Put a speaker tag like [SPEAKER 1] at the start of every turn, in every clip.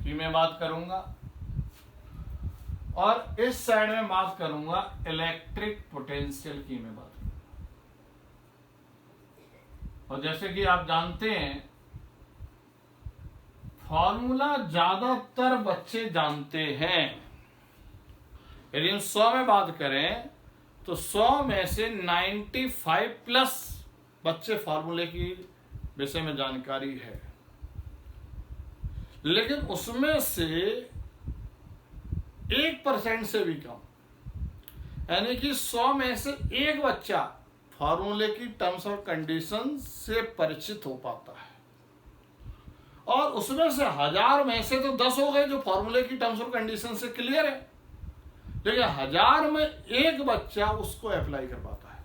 [SPEAKER 1] की में बात करूंगा और इस साइड में बात करूंगा इलेक्ट्रिक पोटेंशियल की में बात करूंगा। और जैसे कि आप जानते हैं फॉर्मूला ज्यादातर बच्चे जानते हैं। यदि हम 100 में बात करें तो 100 में से 95 प्लस बच्चे फॉर्मूले की विषय में जानकारी है, लेकिन उसमें से 1% से भी कम, यानी कि 100 में से एक बच्चा फॉर्मूले की टर्म्स और कंडीशन से परिचित हो पाता है, और उसमें से 1000 में से तो 10 हो गए जो फॉर्मूले की टर्म्स और कंडीशन से क्लियर है, लेकिन 1000 में एक बच्चा उसको अप्लाई कर पाता है,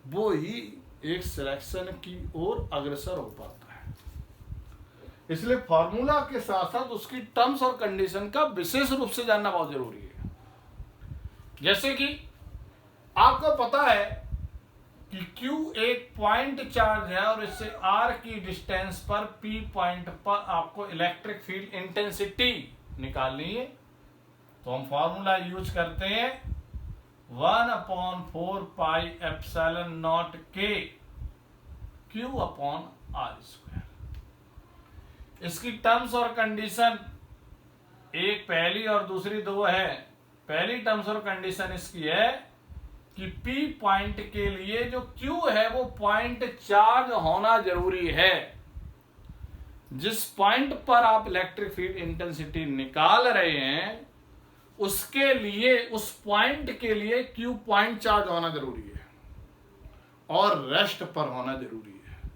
[SPEAKER 1] वो ही एक सिलेक्शन की ओर अग्रसर हो पाता है। इसलिए फॉर्मूला के साथ साथ उसकी टर्म्स और कंडीशन का विशेष रूप से जानना बहुत जरूरी है। जैसे कि आपको पता है कि Q एक पॉइंट चार्ज है और इससे R की डिस्टेंस पर P पॉइंट पर आपको इलेक्ट्रिक फील्ड इंटेंसिटी निकालनी है, तो हम फॉर्मूला यूज करते हैं 1/4 pi epsilon not K Q/R²। इसकी टर्म्स और कंडीशन एक पहली और दूसरी दो है। पहली टर्म्स और कंडीशन इसकी है कि P पॉइंट के लिए जो Q है वो पॉइंट चार्ज होना जरूरी है। जिस पॉइंट पर आप इलेक्ट्रिक फील्ड इंटेंसिटी निकाल रहे हैं उसके लिए, उस पॉइंट के लिए Q पॉइंट चार्ज होना जरूरी है और रेस्ट पर होना जरूरी है।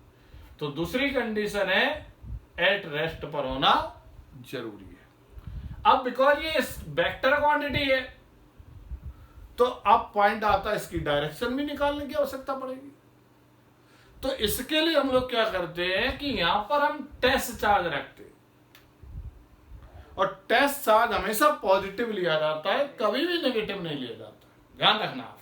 [SPEAKER 1] तो दूसरी कंडीशन है एट रेस्ट पर होना जरूरी है। अब बिकॉज ये वेक्टर क्वांटिटी है तो अब पॉइंट आता है, इसकी डायरेक्शन भी निकालने की आवश्यकता पड़ेगी। तो इसके लिए हम लोग क्या करते हैं कि यहां पर हम टेस्ट चार्ज रखते हैं, और टेस्ट चार्ज हमेशा पॉजिटिव लिया जाता है, कभी भी नेगेटिव नहीं लिया जाता, ध्यान रखना आप।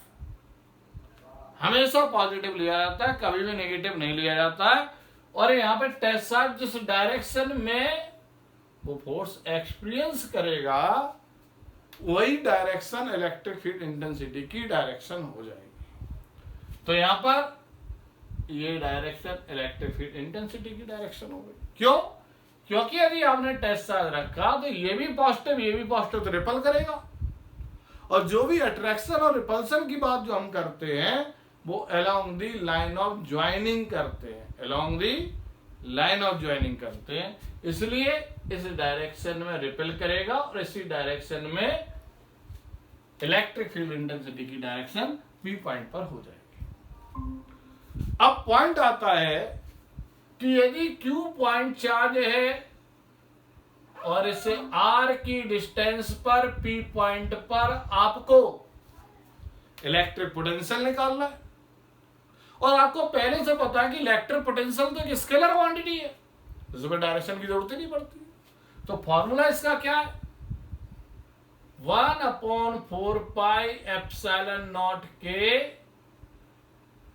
[SPEAKER 1] हमेशा पॉजिटिव लिया जाता है, कभी भी नेगेटिव नहीं लिया जाता है। और यहाँ पे टेस्ट चार्ज जिस डायरेक्शन में वो फोर्स एक्सपीरियंस करेगा वही डायरेक्शन इलेक्ट्रिक फील्ड इंटेंसिटी की डायरेक्शन हो जाएगी। तो यहां पर ये डायरेक्शन इलेक्ट्रिक फील्ड इंटेंसिटी की डायरेक्शन हो गई। क्यों? क्योंकि यदि आपने टेस्ट चार्ज रखा तो ये भी पॉजिटिव तो रिपल करेगा, और जो भी अट्रैक्शन और रिपल्सन की बात जो हम करते हैं वो along the line of joining करते हैं, along the line of joining करते हैं। इसलिए इस डायरेक्शन में रिपेल करेगा और इसी डायरेक्शन में इलेक्ट्रिक फील्ड इंटेंसिटी की डायरेक्शन P पॉइंट पर हो जाएगी। अब पॉइंट आता है कि यदि Q पॉइंट चार्ज है और इससे R की डिस्टेंस पर P पॉइंट पर आपको इलेक्ट्रिक पोटेंशियल निकालना है, और आपको पहले से पता है कि इलेक्ट्रिक पोटेंशियल तो एक स्केलर क्वांटिटी है, इसमें डायरेक्शन की जरूरत ही नहीं पड़ती। तो फॉर्मूला इसका क्या है? 1/4 pi epsilon not K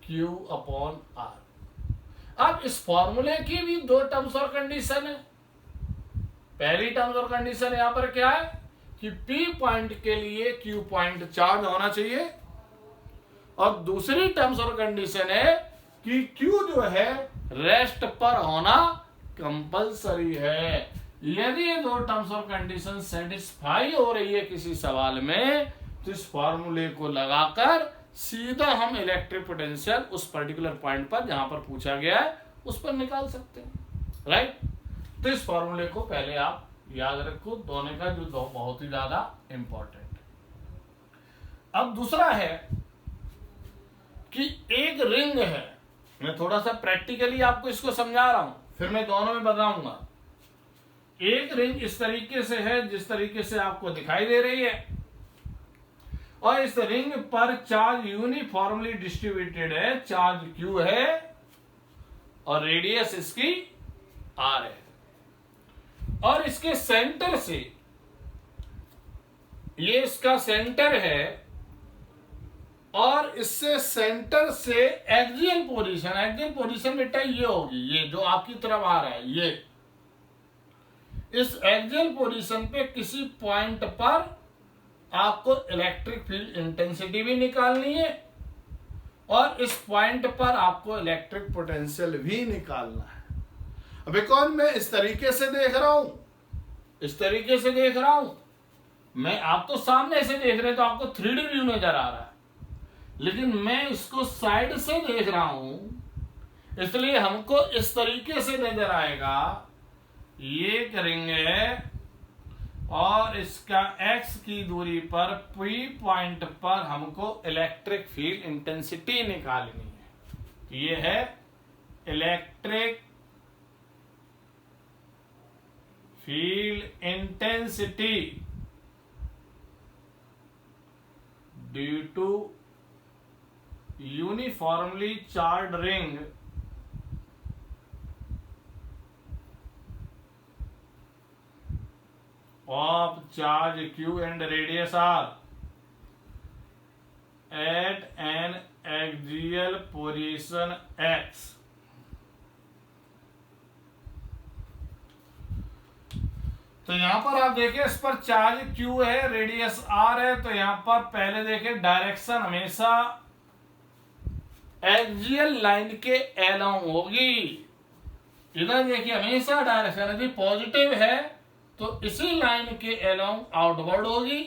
[SPEAKER 1] Q/R। अब इस फॉर्मूले की भी दो टर्म्स और कंडीशन है। पहली टर्म्स और कंडीशन यहां पर क्या है कि P पॉइंट के लिए Q पॉइंट चार्ज होना चाहिए, और दूसरी टर्म्स और कंडीशन है कि Q जो है रेस्ट पर होना कंपलसरी है। यदि ये दो टर्म्स और कंडीशन सेटिस्फाई हो रही है किसी सवाल में तो इस फॉर्मूले को लगाकर सीधा हम इलेक्ट्रिक पोटेंशियल उस पर्टिकुलर पॉइंट पर जहां पर पूछा गया है उस पर निकाल सकते हैं, राइट। तो इस फॉर्मूले को पहले आप याद रखो, दोनों का जो बहुत ही ज्यादा इंपॉर्टेंट है। अब दूसरा है कि एक रिंग है, मैं थोड़ा सा प्रैक्टिकली आपको इसको समझा रहा हूं, फिर मैं दोनों में बताऊंगा। एक रिंग इस तरीके से है जिस तरीके से आपको दिखाई दे रही है, और इस रिंग पर चार्ज यूनिफॉर्मली डिस्ट्रीब्यूटेड है, चार्ज Q है और रेडियस इसकी R है, और इसके सेंटर से, ये इसका सेंटर है, और इससे सेंटर से एक्सियल पोजीशन बेटा ये होगी, ये जो आपकी तरफ आ रहा है इस एक्सियल पोजीशन पे किसी पॉइंट पर आपको इलेक्ट्रिक फील्ड इंटेंसिटी भी निकालनी है और इस पॉइंट पर आपको इलेक्ट्रिक पोटेंशियल भी निकालना है। बिकॉज मैं इस तरीके से देख रहा हूं, इस तरीके से देख रहा हूं मैं, आप तो सामने से देख रहे तो आपको 3D व्यू नजर आ रहा है, लेकिन मैं इसको साइड से देख रहा हूं, इसलिए हमको इस तरीके से नजर आएगा। ये करेंगे और इसका x की दूरी पर P पॉइंट पर हमको इलेक्ट्रिक फील्ड इंटेंसिटी निकालनी है। ये है electric field intensity due to uniformly charge ring of charge q and radius r at an axial position x। तो यहां पर आप देखें, इस पर चार्ज q है, रेडियस r है, तो यहां पर पहले देखें डायरेक्शन हमेशा एक्सियल लाइन के अलोंग होगी। इधर देखिए हमेशा डायरेक्शन यदि पॉजिटिव है तो इसी लाइन के अलोंग आउटवर्ड होगी,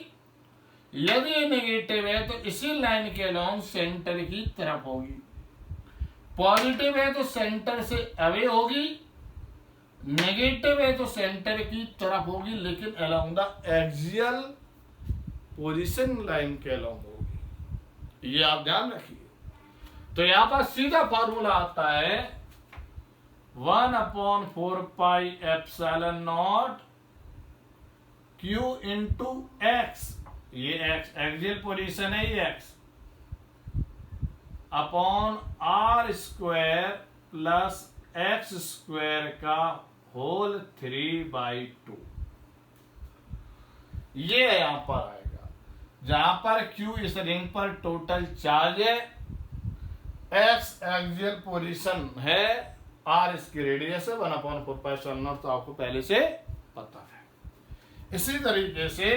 [SPEAKER 1] यदि नेगेटिव है तो इसी लाइन के अलोंग सेंटर की तरफ होगी। पॉजिटिव है तो सेंटर से अवे होगी, नेगेटिव है तो सेंटर की तरफ होगी, लेकिन along the axial position line के अलोंग होगी। ये आप ध्यान रखिए। तो यहां पर सीधा फॉर्मूला आता है 1/4 pi epsilon not Q into x, ये एक्स एक्सियल पोजीशन है, ये x upon r square plus x square का होल 3/2। ये यहां पर आएगा जहां पर Q इस रिंग पर टोटल चार्ज है, एक्स एक्सियल पोजीशन है, r इसकी रेडियस है 1/4 पाई एप्सिलॉन नॉट, तो आपको पहले से पता है। इसी तरीके से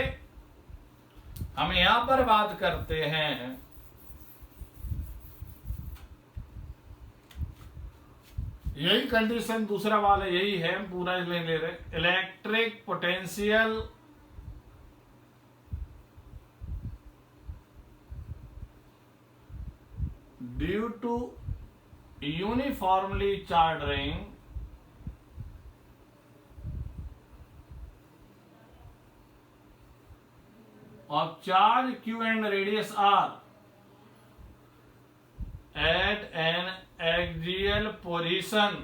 [SPEAKER 1] हम यहां पर बात करते हैं यही कंडीशन दूसरा वाला यही है, हम पूरा ले रहे, electric potential due to uniformly charge ring of charge q and radius r at an axial position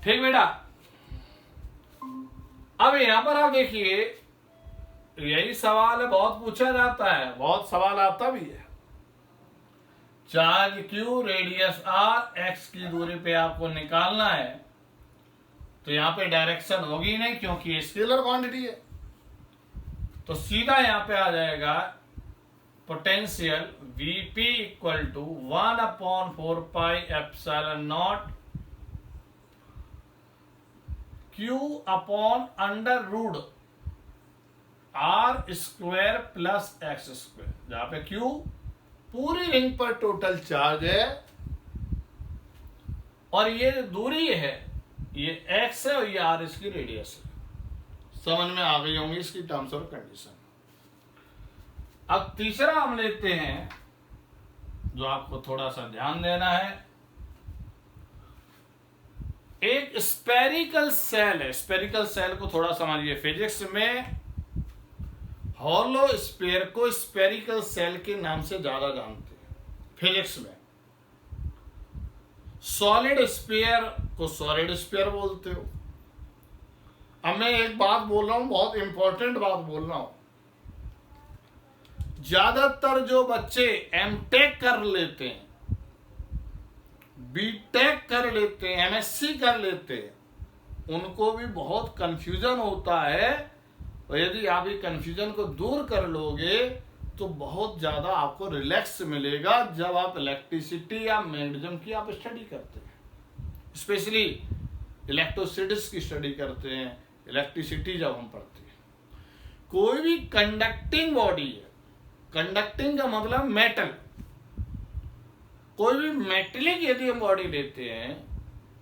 [SPEAKER 1] ठीक बेटा। अब यहां पर आप देखिए, यही सवाल है, बहुत पूछा जाता है, बहुत सवाल आता भी है। Charge q radius r x की दूरी पे आपको निकालना है, तो यहां पे डायरेक्शन होगी नहीं क्योंकि स्केलर क्वांटिटी है, तो सीधा यहां पे आ जाएगा potential Vp equal to 1/4 pi epsilon not Q upon under root r square plus x square, जहां पे Q पूरी रिंग पर टोटल चार्ज है और ये दूरी है, ये x है और ये r इसकी रेडियस है। समझ में आ गई होंगी इसकी टर्म्स और कंडीशन। अब तीसरा हम लेते हैं जो आपको थोड़ा सा ध्यान देना है। एक स्पेरिकल सेल है, स्पेरिकल सेल को थोड़ा समझिए। फिजिक्स में हॉलो स्फीयर को स्पेरिकल सेल के नाम से ज्यादा जानते हैं। फिजिक्स में सॉलिड स्फीयर को सॉलिड स्फीयर बोलते हो। अब मैं एक बात बोल रहा हूं, बहुत इंपॉर्टेंट बात बोल रहा हूं। ज्यादातर जो बच्चे एमटेक कर लेते हैं, बीटेक कर लेते हैं, एमएससी कर लेते हैं, उनको भी बहुत कंफ्यूजन होता है। और यदि आप ये कंफ्यूजन को दूर कर लोगे तो बहुत ज्यादा आपको रिलैक्स मिलेगा जब आप इलेक्ट्रिसिटी या मैग्नेटिज्म की आप स्टडी करते हैं। स्पेशली इलेक्ट्रोसिटीज की स्टडी करते हैं, इलेक्ट्रिसिटी जब हम पढ़ते हैं, कोई भी कंडक्टिंग बॉडी है, कंडक्टिंग का मतलब मेटल, कोई भी मेटेलिक यदि हम बॉडी लेते हैं,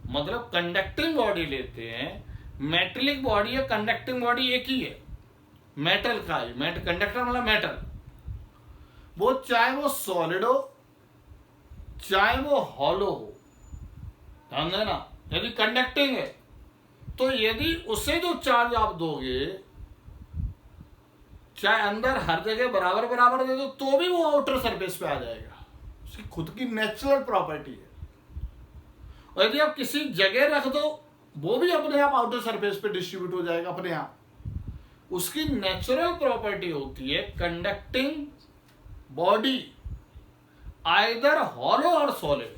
[SPEAKER 1] मतलब कंडक्टिंग बॉडी लेते हैं, मेटेलिक बॉडी या कंडक्टिंग बॉडी एक ही है, मेटल का ही, कंडक्टर मतलब मेटल, वो चाहे वो सॉलिड हो चाहे वो हॉलो हो, ध्यान देना, यदि कंडक्टिंग है तो यदि उसे जो चार्ज आप दोगे, चाहे अंदर हर जगह बराबर बराबर दे दो तो भी वो आउटर सरफेस पे आ जाएगा, उसकी खुद की नेचुरल प्रॉपर्टी है। और यदि आप किसी जगह रख दो वो भी अपने आप आउटर सरफेस पे डिस्ट्रीब्यूट हो जाएगा अपने आप। उसकी नेचुरल प्रॉपर्टी होती है कंडक्टिंग बॉडी आइदर हॉलो और सॉलिड,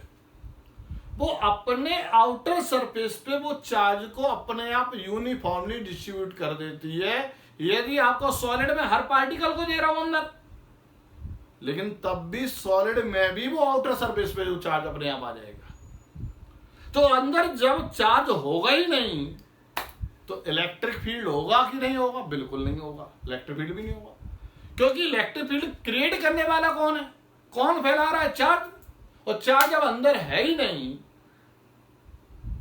[SPEAKER 1] वो अपने आउटर सरफेस पे वो चार्ज को अपने आप यूनिफॉर्मली डिस्ट्रीब्यूट कर देती है। यदि आपको सॉलिड में हर पार्टिकल को दे रहा हूं अंदर, लेकिन तब भी सॉलिड में भी वो आउटर सरफेस पे जो चार्ज अपने आप आ जाएगा। तो अंदर जब चार्ज होगा ही नहीं तो इलेक्ट्रिक फील्ड होगा कि नहीं होगा? बिल्कुल नहीं होगा, इलेक्ट्रिक फील्ड भी नहीं होगा, क्योंकि इलेक्ट्रिक फील्ड क्रिएट करने वाला कौन है? कौन फैला रहा है? चार्ज। और चार्ज जब अंदर है ही नहीं,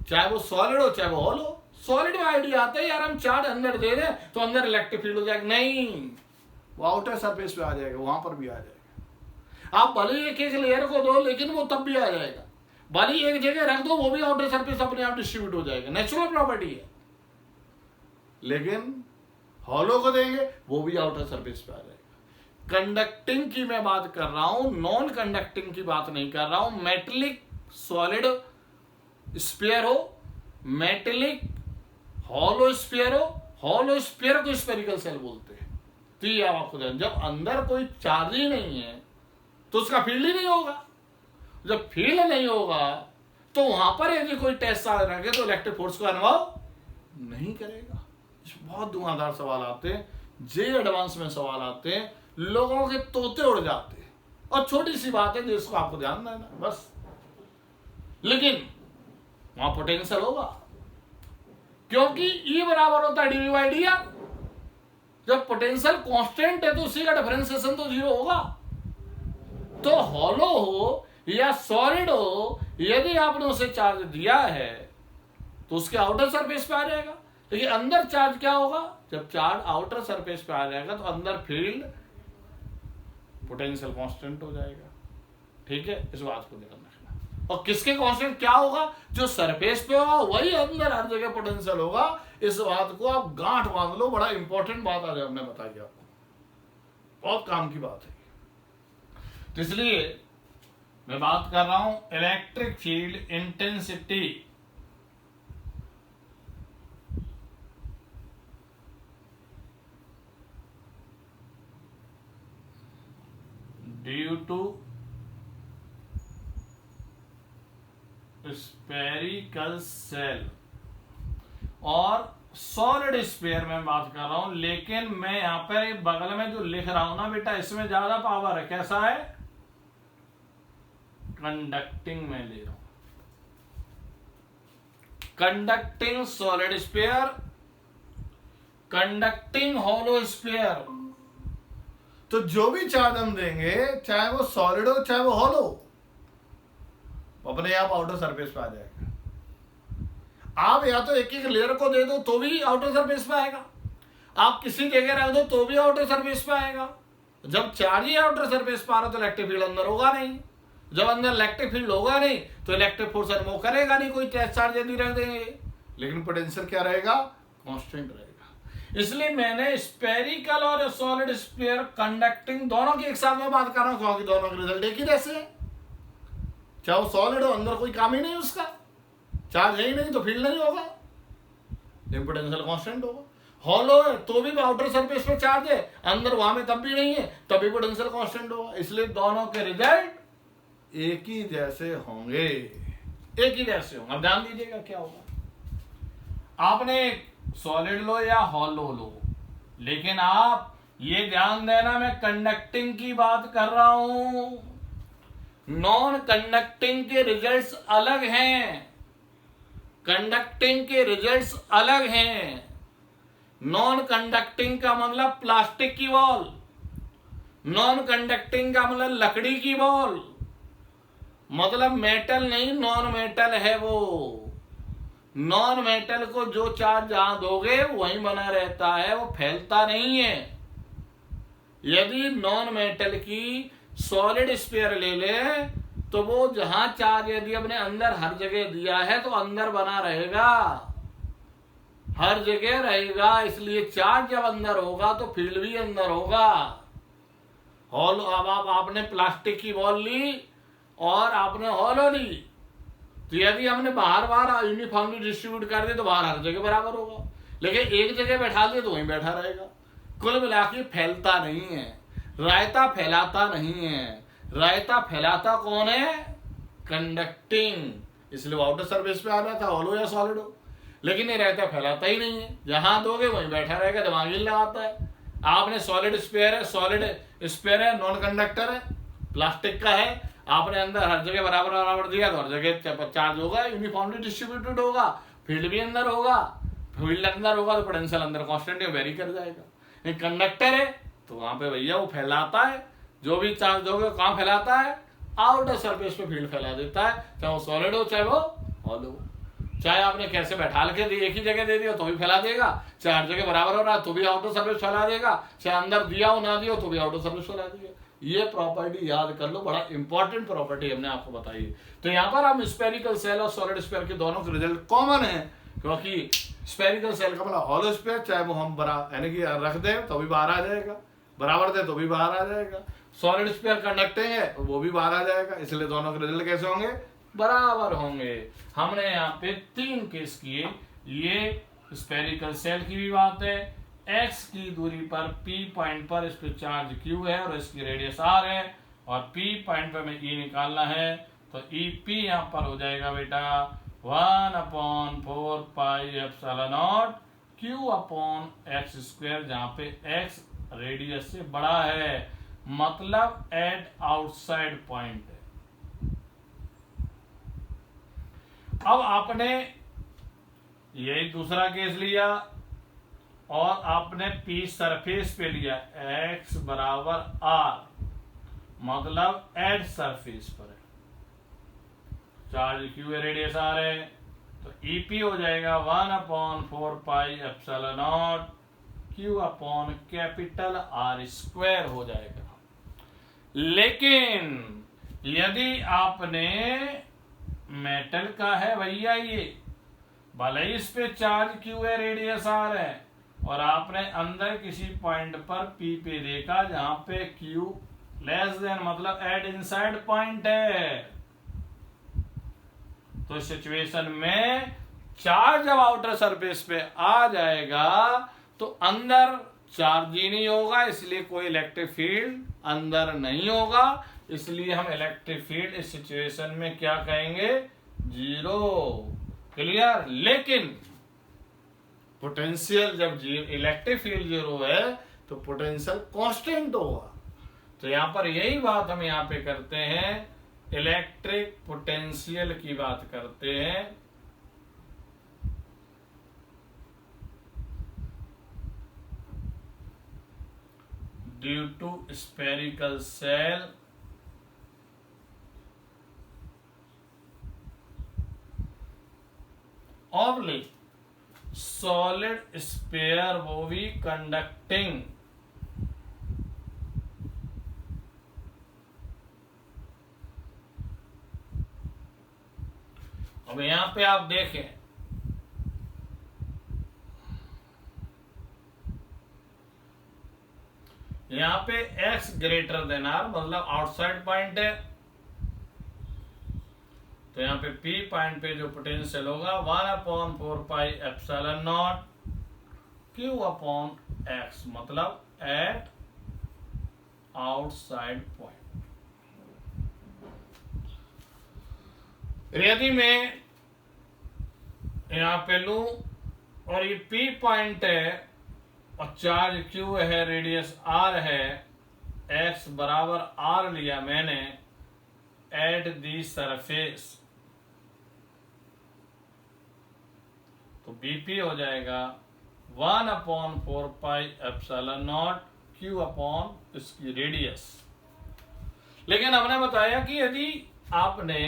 [SPEAKER 1] चाहे वो सॉलिड हो चाहे वो हॉलो, सॉलिड में आइडिया आता है यार हम चार्ज अंदर दे दें तो अंदर इलेक्ट्रिक फील्ड हो जाएगा, नहीं, वो आउटर सरफेस पे आ जाएगा, वहां पर भी आ जाएगा। आप भले एक एक लेयर को दो लेकिन वो तब भी आ जाएगा, भले एक जगह रख दो वो भी आउटर सरफेस अपने आप डिस्ट्रीब्यूट हो जाएगा, नेचुरल प्रॉपर्टी है। लेकिन हॉलो को देंगे वो भी आउटर सरफेस पे आ जाएगा। कंडक्टिंग की मैं बात कर रहा हूं, नॉन कंडक्टिंग की बात नहीं कर रहा हूं। मेटेलिक सॉलिड स्फीयर हो, मेटेलिक हॉलो स्फीयर हो, हॉलो स्फीयर को स्फेरिकल सेल बोलते हैं। तो ये आपको जब अंदर कोई चार्ज ही नहीं है तो उसका फील्ड ही नहीं होगा, जब फील्ड नहीं होगा तो वहां पर यदि कोई टेस्ट चार्ज रखे तो इलेक्ट्रिक फोर्स का अनुभव नहीं करेगा। बहुत धुआंधार सवाल आते हैं, जे एडवांस में सवाल आते हैं, लोगों के तोते उड़ जाते हैं, और छोटी सी बात है जिसको आपको ध्यान देना बस। लेकिन वहां पोटेंशियल होगा, क्योंकि E बराबर होता है dV बाई dr। जब पोटेंशियल कांस्टेंट है तो उसी का डिफरेंशिएशन तो जीरो होगा। तो हॉलो हो या सॉलिड हो, यदि आपने उसे चार्ज दिया है तो उसके आउटर सरफेस पे आ जाएगा। लेकिन अंदर चार्ज क्या होगा? जब चार्ज आउटर सरफेस पे आ जाएगा तो अंदर फील्ड पोटेंशियल कांस्टेंट हो जाएगा। ठीक है, इस बात को ध्यान रखना। और किसके कांस्टेंट क्या होगा? जो सरफेस पे होगा वही अंदर हर जगह पोटेंशियल होगा। इस बात को आप गांठ बांध लो, बड़ा इंपॉर्टेंट बात आज हमने बताई आपको, बहुत काम की बात है। तो इसलिए मैं बात कर रहा हूं electric field intensity due to spherical shell और सॉलिड स्फीयर में बात कर रहा हूं। लेकिन मैं यहां पर बगल में जो लिख रहा हूं ना बेटा, इसमें ज्यादा पावर है। कैसा है? कंडक्टिंग में ले रहा हूं, conducting solid sphere, conducting hollow sphere. तो जो भी चार्ज हम देंगे, चाहे वो सॉलिड हो चाहे वो हॉलो, अपने आप आउटर सरफेस पे आ जाएगा। आप या तो एक एक लेयर को दे दो तो भी आउटर सरफेस पे आएगा, आप किसी जगह रख दो तो भी आउटर सरफेस पे आएगा। जब चार्ज ही आउटर सरफेस पे आ रहा तो इलेक्ट्रिक फील्ड अंदर होगा नहीं, जब अंदर इलेक्ट्रिक फील्ड होगा नहीं तो इलेक्ट्रिक फोर्स अनुभव करेगा नहीं कोई चार्ज यदि रख देंगे। लेकिन पोटेंशियल क्या रहेगा? कांस्टेंट रहेगा। इसलिए मैंने स्फेरिकल और सॉलिड स्फीयर कंडक्टिंग दोनों की एक साथ में बात कर रहा हूं, क्योंकि दोनों के रिजल्ट एक ही जैसे है। चाहे वो सॉलिड हो, अंदर कोई काम ही नहीं उसका, चार्ज है ही नहीं तो फील्ड नहीं होगा, पोटेंशियल कांस्टेंट होगा। हॉलो है तो भी आउटर सरफेस पे चार्ज है, अंदर वहां में तब भी नहीं है, तभी पोटेंशियल कांस्टेंट होगा। इसलिए दोनों के रिजल्ट एक ही जैसे होंगे, एक ही जैसे होंगे। अब ध्यान दीजिएगा क्या होगा। आपने सॉलिड लो या हॉलो लो, लेकिन आप ये ध्यान देना मैं कंडक्टिंग की बात कर रहा हूं, नॉन कंडक्टिंग के रिजल्ट्स अलग हैं। कंडक्टिंग के रिजल्ट्स अलग हैं। नॉन कंडक्टिंग का मतलब प्लास्टिक की बॉल, नॉन कंडक्टिंग का मतलब लकड़ी की बॉल, मतलब मेटल नहीं, नॉन मेटल है वो। नॉन मेटल को जो चार्ज जहां दोगे वहीं बना रहता है, वो फैलता नहीं है। यदि नॉन मेटल की सॉलिड स्फीयर ले ले तो वो जहां चार्ज यदि अपने अंदर हर जगह दिया है तो अंदर बना रहेगा, हर जगह रहेगा। इसलिए चार्ज जब अंदर होगा तो फील्ड भी अंदर होगा। हॉल, अब आपने प्लास्टिक की बॉल ली और आपने हॉलो ली, तो यदि हमने बाहर बाहर यूनिफॉर्मली डिस्ट्रीब्यूट कर दिया तो बाहर हर जगह बराबर होगा, लेकिन एक जगह बैठा दिया तो वहीं बैठा रहेगा। कुल मिला के फैलता नहीं है, रायता फैलाता नहीं है। रायता फैलाता कौन है? कंडक्टिंग। इसलिए आउटर सरफेस पे आना था, हॉलो या सॉलिड हो, लेकिन ये रायता फैलाता ही नहीं है। जहां दोगे वहीं बैठा रहेगा, दिमाग ही लगाता है। आपने सॉलिड स्फीयर है, सॉलिड स्फीयर है, नॉन कंडक्टर है, प्लास्टिक का है, आपने अंदर हर जगह बराबर बराबर दिया तो हर जगह चार्ज होगा, यूनिफॉर्मली डिस्ट्रीब्यूटेड होगा, फील्ड भी अंदर होगा। फील्ड अंदर होगा तो पोटेंशियल अंदर कांस्टेंट वेरी कर जाएगा। कंडक्टर है तो वहां पे भैया वो फैलाता है, जो भी चार्ज दोगे कहां फैलाता है? आउटर सरफेस पे फील्ड फैला देता है, चाहे वो सॉलिड हो चाहे वो हॉलो हो। चाहे आपने कैसे बैठाल के एक ही जगह दे दिया तो भी फैला देगा, चाहे हर जगह बराबर हो रहा है तो भी आउटर सरफेस फैला देगा, चाहे अंदर दिया हो ना दिया हो तो भी आउटर सरफेस फैला देगा। ये प्रॉपर्टी याद कर लो, बड़ा इंपॉर्टेंट प्रॉपर्टी हमने आपको बताई। तो यहाँ पर हम स्फेरिकल सेल और सॉलिड स्फीयर के दोनों के रिजल्ट कॉमन है, क्योंकि स्फेरिकल सेल का मतलब हॉलो स्फीयर, चाहे वो हम यानी कि रख दे तो भी बाहर आ जाएगा, बराबर दे तो भी बाहर आ जाएगा। सॉलिड स्फीयर कंडक्टिंग है वो भी बाहर आ जाएगा, इसलिए दोनों के रिजल्ट कैसे होंगे? बराबर होंगे। हमने यहाँ पे 3 केस किए। ये स्फेरिकल सेल की भी बात है, x की दूरी पर p पॉइंट पर इस पे चार्ज q है और इसकी रेडियस r है, और p पॉइंट पर हमें e निकालना है, तो EP यहाँ पर हो जाएगा बेटा 1/4 pi epsilon not q upon x square, जहाँ पे x रेडियस से बड़ा है, मतलब एट आउटसाइड पॉइंट है। अब आपने यही दूसरा केस लिया और आपने P सरफेस पे लिया, x बराबर r, मतलब एट सरफेस पर है, चार्ज q है, रेडियस r है, तो EP हो जाएगा 1/4 pi epsilon not q upon capital R square हो जाएगा। लेकिन यदि आपने मेटल का है भैया, ये भले ही इस पे चार्ज q है, रेडियस r है, और आपने अंदर किसी पॉइंट पर P पे देखा जहां पे q लेस देन मतलब एट इनसाइड पॉइंट है, तो सिचुएशन में चार्ज जब आउटर सरफेस पे आ जाएगा तो अंदर चार्ज ही नहीं होगा, इसलिए कोई इलेक्ट्रिक फील्ड अंदर नहीं होगा, इसलिए हम इलेक्ट्रिक फील्ड इस सिचुएशन में क्या कहेंगे? 0। क्लियर? लेकिन पोटेंशियल जब इलेक्ट्रिक फील्ड 0 है तो पोटेंशियल कांस्टेंट होगा। तो यहां पर यही बात हम यहां पे करते हैं, इलेक्ट्रिक पोटेंशियल की बात करते हैं। Due to spherical shell oblique solid sphere वो भी कंडक्टिंग, अब यहां पे आप देखें, यहां पे x ग्रेटर देन r मतलब आउटसाइड पॉइंट है, तो यहां पे P पॉइंट पे जो पोटेंशियल होगा 1/4 pi epsilon not q upon x, मतलब एट आउटसाइड पॉइंट। यदि मैं यहां पे लू और ये P पॉइंट है और चार्ज q है, रेडियस r है, x बराबर r लिया मैंने एट दी सरफेस, तो बीपी हो जाएगा 1/4πε0 क्यू अपॉन इसकी रेडियस। लेकिन हमने बताया कि यदि आपने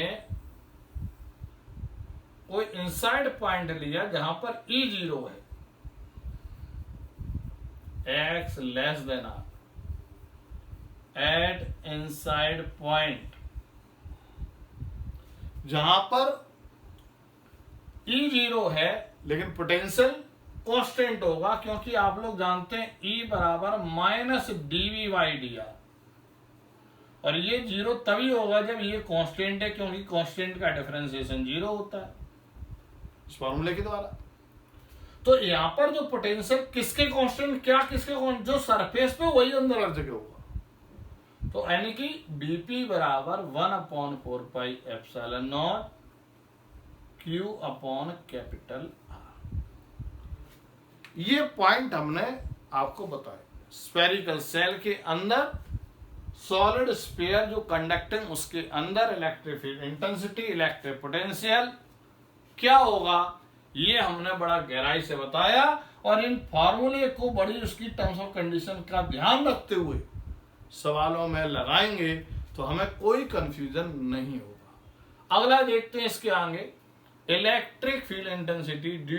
[SPEAKER 1] कोई इनसाइड पॉइंट लिया जहां पर E0 है, x less than r at inside point, जहां पर E0 है लेकिन पोटेंशियल कांस्टेंट होगा, क्योंकि आप लोग जानते हैं E बराबर -dV/dr, और ये 0 तभी होगा जब ये कांस्टेंट है, क्योंकि कांस्टेंट का डिफरेंशिएशन 0 होता है इस फॉर्मूले के द्वारा। तो यहां पर जो पोटेंशियल किसके कांस्टेंट, क्या किसके कांस्टेंट, जो सरफेस पे वही अंदर हर जगह होगा। तो यानी कि बीपी बराबर 1/4πε0 क्यू अपॉन कैपिटल आर। ये पॉइंट हमने आपको बताया। स्फेरिकल सेल के अंदर सॉलिड स्फीयर जो कंडक्टिंग, उसके अंदर electric field intensity, electric potential क्या होगा, ये हमने बड़ा गहराई से बताया, और इन फॉर्मूले को बड़ी उसकी टर्म्स ऑफ कंडीशन का ध्यान रखते हुए सवालों में लगाएंगे तो हमें कोई कंफ्यूजन नहीं होगा। अगला देखते हैं इसके आगे, इलेक्ट्रिक फील्ड इंटेंसिटी डी